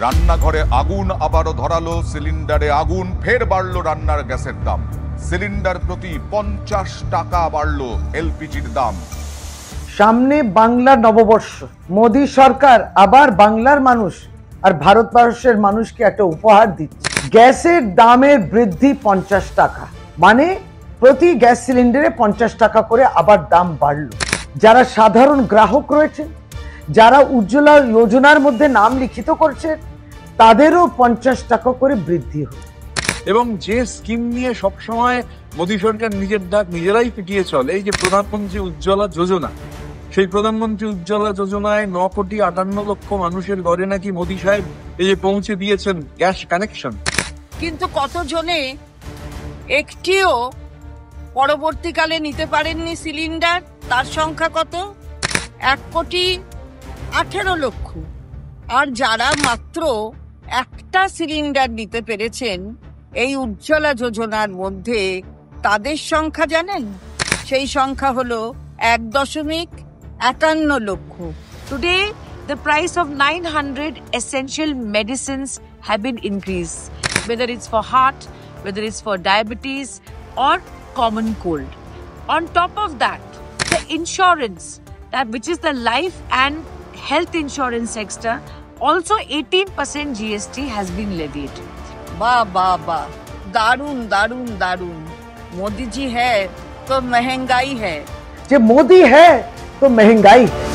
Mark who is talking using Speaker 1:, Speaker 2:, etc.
Speaker 1: রান্নাঘরে আগুন আবারও ধরালো, সিলিন্ডারে আগুন, ফের বাড়লো রান্নার গ্যাসের দাম। সিলিন্ডার প্রতি 50 টাকা বাড়লো এলপিজির দাম।
Speaker 2: সামনে বাংলা নববর্ষ, মোদী সরকার আবার বাংলার মানুষ আর ভারতবর্ষের মানুষকে একটা উপহার দিচ্ছে। গ্যাসের দামের বৃদ্ধি 50 টাকা, মানে প্রতি গ্যাস সিলিন্ডারে 50 টাকা করে আবার দাম বাড়লো। যারা সাধারণ গ্রাহক রয়েছে, যারা উজ্জ্বলা যোজনার মধ্যে নাম লিখিত করছে, তাদেরও 50 টাকা করে বৃদ্ধি হল।
Speaker 3: এবং যে স্কিম নিয়ে সবসময় মোদী সরকার নিজের ডাক নিজেরাই পিটিয়ে চলে, এই যে প্রধানমন্ত্রী উজ্জ্বলা যোজনা, সেই প্রধানমন্ত্রী উজ্জ্বলা যোজনায় 9,58,00,000 মানুষের ঘরে নাকি মোদী সাহেব এই যে পৌঁছে দিয়েছেন গ্যাস কানেকশন।
Speaker 4: কিন্তু কতজনে একটিও পরবর্তীকালে নিতে পারেননি সিলিন্ডার, তার সংখ্যা কত? 1,18,00,000। আর যারা মাত্র একটা সিলিন্ডার নিতে পেরেছেন এই উজ্জ্বলা যোজনার মধ্যে, তাদের সংখ্যা জানেন? সেই সংখ্যা হলো 1.51 lakh.
Speaker 5: Today, the price of 900 essential medicines have been increased, whether it's for heart, whether it's for diabetes or common cold. On top of that, the insurance, which is the life and health insurance sector, also 18% GST has been levied.
Speaker 4: वाह वाह वाह, दारुण दारुण दारुण। मोदी जी है तो महंगाई है।
Speaker 2: जे मोदी है तो महंगाई है।